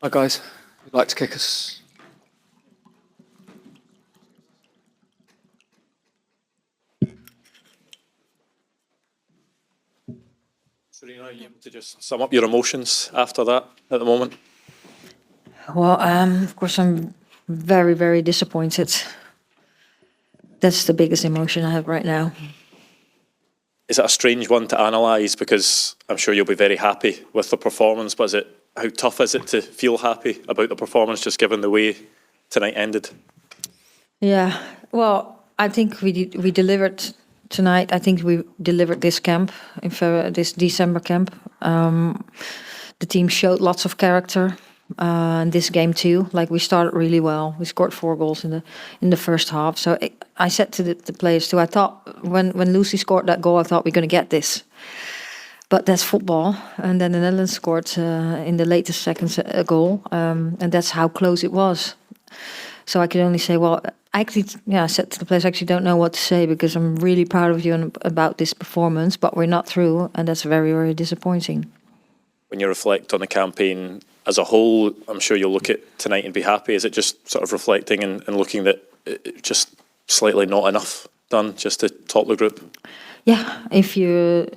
Hi guys, who'd like to kick us? Sarina, are you able to just sum up your emotions after that at the moment? Well, of course, I'm very, very disappointed. That's the biggest emotion I have right now. Is it a strange one to analyse, because I'm sure you'll be very happy with the performance, but how tough is it to feel happy about the performance just given the way tonight ended? Yeah, well, I think we delivered tonight. I think we delivered this camp, this December camp. The team showed lots of character in this game too. Like, we started really well. We scored 4 goals in the first half. So I said to the players too, I thought when Lucy scored that goal, I thought we're going to get this. But that's football. And then the Netherlands scored in the latest seconds a goal. And that's how close it was. So I can only say, well, I said to the players, I actually don't know what to say, because I'm really proud of you and about this performance, but we're not through, and that's very, very disappointing. When you reflect on the campaign as a whole, I'm sure you'll look at tonight and be happy. Is it just sort of reflecting and looking that just slightly not enough done just to top the group? Yeah, if you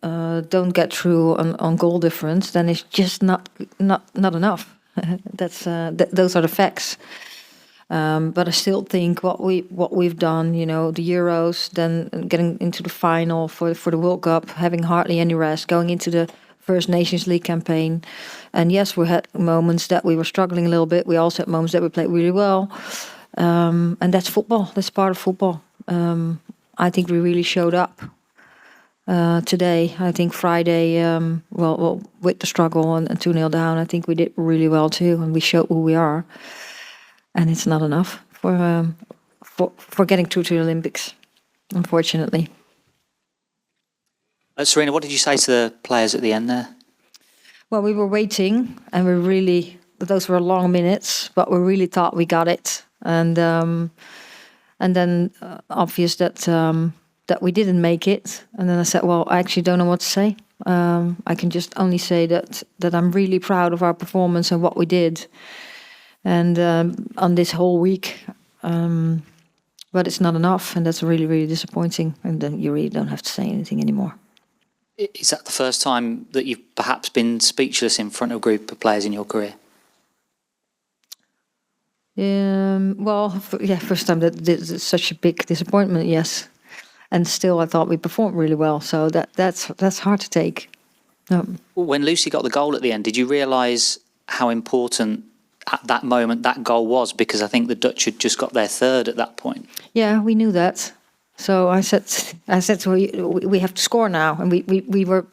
don't get through on goal difference, then it's just not enough. Those are the facts. But I still think what we've done, the Euros, then getting into the final for the World Cup, having hardly any rest, going into the first Nations League campaign, and yes, we had moments that we were struggling a little bit. We also had moments that we played really well, and that's football. That's part of football. I think we really showed up today. I think Friday, well, with the struggle and 2-0 down, I think we did really well too, and we showed who we are. And it's not enough for getting through to the Olympics, unfortunately. Sarina, what did you say to the players at the end there? Well, we were waiting, and those were long minutes, but we really thought we got it. And then obvious that we didn't make it. And then I said, well, I actually don't know what to say. I can just only say that I'm really proud of our performance and what we did. And on this whole week, but it's not enough, and that's really, really disappointing. And then you really don't have to say anything anymore. Is that the first time that you've perhaps been speechless in front of a group of players in your career? First time that it's such a big disappointment, yes. And still, I thought we performed really well, so that's hard to take. No. When Lucy got the goal at the end, did you realise how important at that moment that goal was? Because I think the Dutch had just got their third at that point. Yeah, we knew that. So I said to her, we have to score now, and we were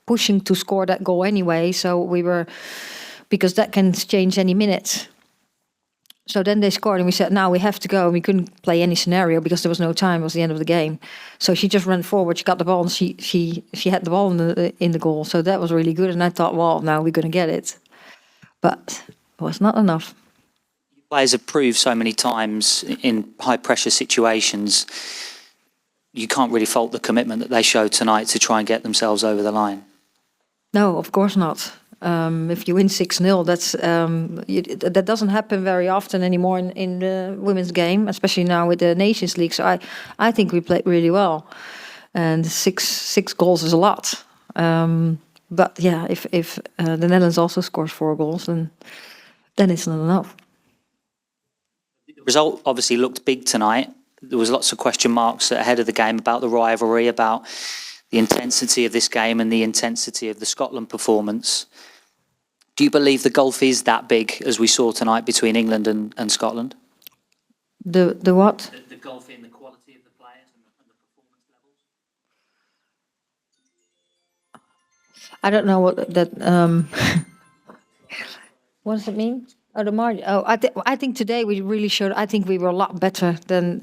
pushing to score that goal anyway. So because that can change any minute. So then they scored, and we said, now we have to go. And we couldn't play any scenario because there was no time. It was the end of the game. So she just ran forward. She got the ball, and she had the ball in the goal. So that was really good. And I thought, well, now we're going to get it. But it was not enough. Players have proved so many times in high-pressure situations, you can't really fault the commitment that they showed tonight to try and get themselves over the line. No, of course not. If you win 6-0, that doesn't happen very often anymore in the women's game, especially now with the Nations League. So I think we played really well, and six goals is a lot. But yeah, if the Netherlands also scores 4 goals, then it's not enough. The result obviously looked big tonight. There was lots of question marks ahead of the game about the rivalry, about the intensity of this game and the intensity of the Scotland performance. Do you believe the gulf is that big, as we saw tonight, between England and Scotland? The what? The gulf in the quality of the players and the performance levels? I don't know what that... what does it mean? Oh, the margin. Oh, I think today we really showed. I think we were a lot better than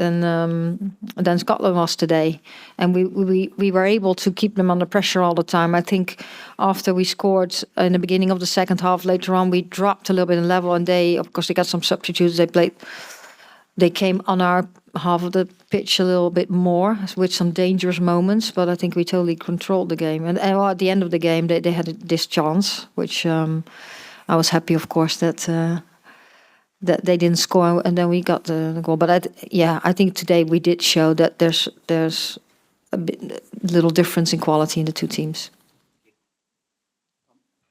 Scotland was today, and we were able to keep them under pressure all the time. I think after we scored in the beginning of the second half, later on we dropped a little bit in level, and they got some substitutes. They played they came on our half of the pitch a little bit more with some dangerous moments, but I think we totally controlled the game. And at the end of the game, they had this chance, which I was happy, of course, that they didn't score, and then we got the goal. But I think today we did show that there's a little difference in quality in the two teams.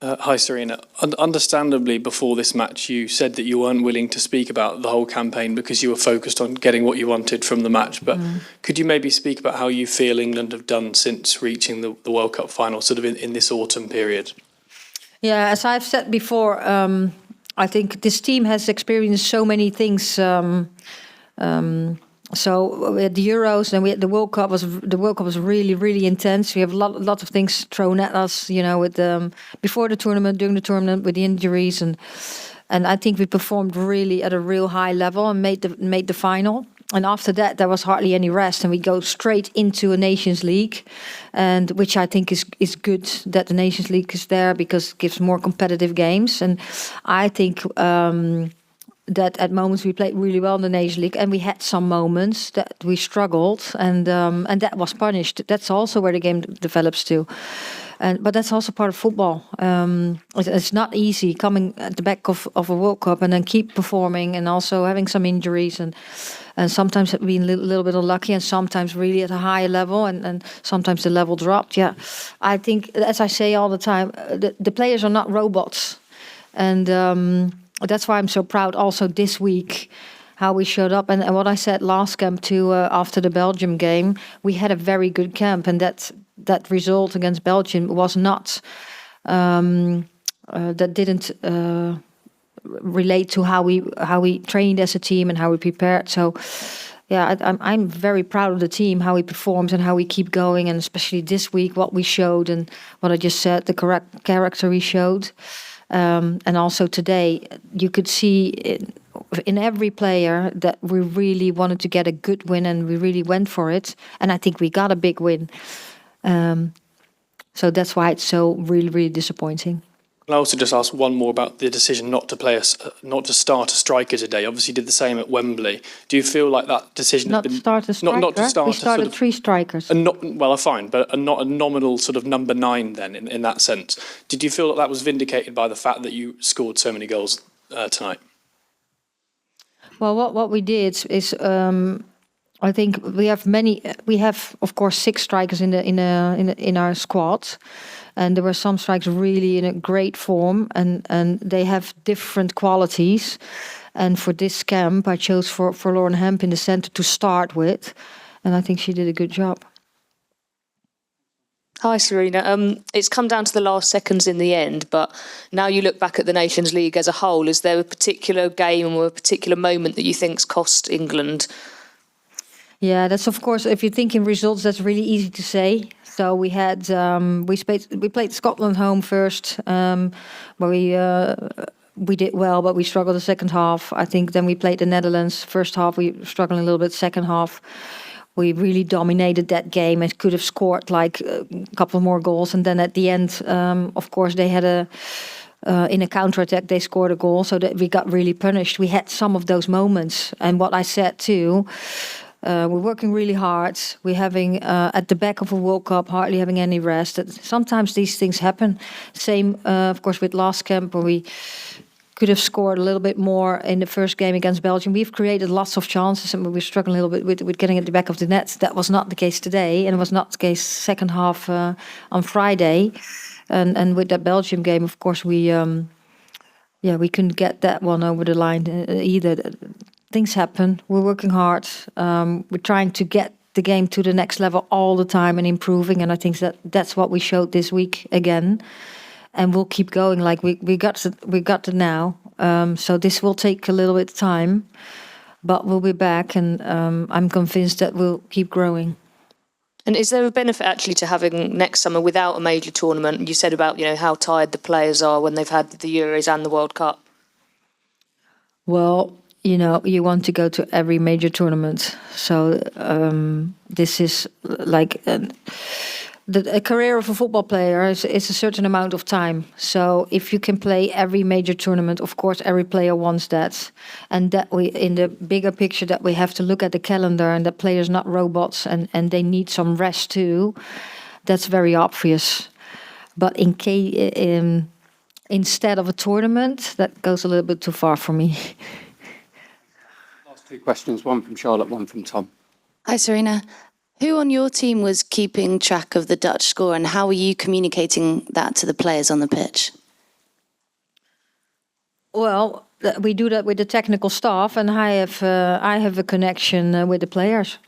Hi, Sarina. Understandably, before this match, you said that you weren't willing to speak about the whole campaign because you were focused on getting what you wanted from the match. But could you maybe speak about how you feel England have done since reaching the World Cup final, sort of in this autumn period? Yeah, as I've said before, I think this team has experienced so many things. So we had the Euros, and we had the World Cup. The World Cup was really, really intense. We have a lot of things thrown at us, with before the tournament, during the tournament, with the injuries, and I think we performed really at a real high level and made the final. And after that, there was hardly any rest, and we go straight into a Nations League, and which I think is good that the Nations League is there because it gives more competitive games. And I think that at moments we played really well in the Nations League, and we had some moments that we struggled, and that was punished. That's also where the game develops to. But that's also part of football. It's not easy coming at the back of a World Cup and then keep performing, and also having some injuries, and sometimes being a little bit unlucky, and sometimes really at a higher level, and sometimes the level dropped. Yeah, I think, as I say all the time, the players are not robots, and that's why I'm so proud also this week how we showed up. And what I said last camp too, after the Belgium game, we had a very good camp, and that result against Belgium was not that didn't relate to how we trained as a team and how we prepared. So yeah, I'm very proud of the team, how we performed and how we keep going, and especially this week what we showed and what I just said, the correct character we showed. And also today, you could see in every player that we really wanted to get a good win, and we really went for it. And I think we got a big win. So that's why it's so really, really disappointing. Can I also just ask one more about the decision not to start a striker today? Obviously, you did the same at Wembley. Do you feel like that decision Not has been to start a striker? not to start? We started three strikers. Fine, but not a nominal sort of number 9 then in that sense. Did you feel that was vindicated by the fact that you scored so many goals tonight? Well, what we did is, I think we have of course 6 strikers in our squad, and there were some strikers really in a great form, and they have different qualities. And for this camp, I chose for Lauren Hemp in the center to start with, and I think she did a good job. Hi, Sarina. It's come down to the last seconds in the end, but now you look back at the Nations League as a whole, is there a particular game or a particular moment that you think's cost England? Yeah, that's of course, if you think in results, that's really easy to say. So we had we played Scotland home first, where we did well, but we struggled the second half. I think then we played the Netherlands. First half we struggled a little bit. Second half we really dominated that game and could have scored like a couple more goals. And then at the end, of course, they had in a counter-attack, they scored a goal, so that we got really punished. We had some of those moments. And what I said too, we're working really hard. We're having, at the back of a World Cup, hardly having any rest. Sometimes these things happen. Same, of course, with last camp, where we could have scored a little bit more in the first game against Belgium. We've created lots of chances, and we were struggling a little bit with getting at the back of the net. That was not the case today, and it was not the case second half on Friday. And with that Belgium game, of course, we couldn't get that one over the line either. Things happen. We're working hard. We're trying to get the game to the next level all the time and improving. And I think that's what we showed this week again. And we'll keep going. Like we got to now. So this will take a little bit of time, but we'll be back. And I'm convinced that we'll keep growing. And is there a benefit actually to having next summer without a major tournament? You said about how tired the players are when they've had the Euros and the World Cup. Well, you want to go to every major tournament. So this is like a career of a football player is a certain amount of time. So if you can play every major tournament, of course, every player wants that. And that we, in the bigger picture, that we have to look at the calendar and that players not robots and they need some rest too. That's very obvious. But instead of a tournament, that goes a little bit too far for me. Last two questions, one from Charlotte, one from Tom. Hi, Sarina. Who on your team was keeping track of the Dutch score, and how were you communicating that to the players on the pitch? Well, we do that with the technical staff, and I have a connection with the players,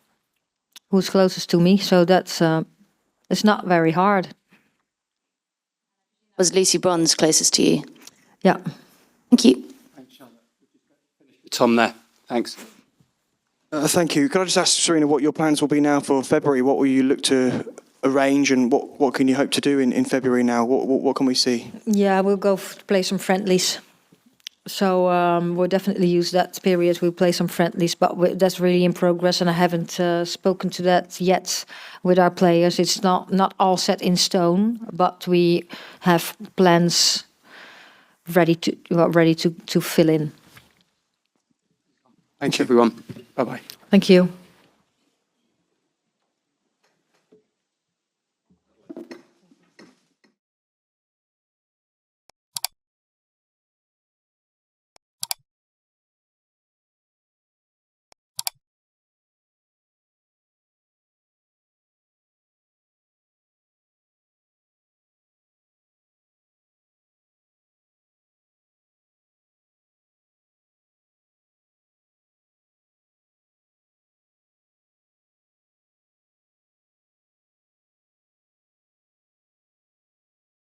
who's closest to me. So that's it's not very hard. Was Lucy Bronze closest to you? Yeah. Thank you. Tom there. Thanks. Thank you. Could I just ask, Sarina, what your plans will be now for February? What will you look to arrange, and what can you hope to do in February now? What can we see? Yeah, we'll go play some friendlies. So we'll definitely use that period. We'll play some friendlies, but that's really in progress, and I haven't spoken to that yet with our players. It's not all set in stone, but we have plans ready to fill in. Thank you, everyone. Bye-bye. Thank you.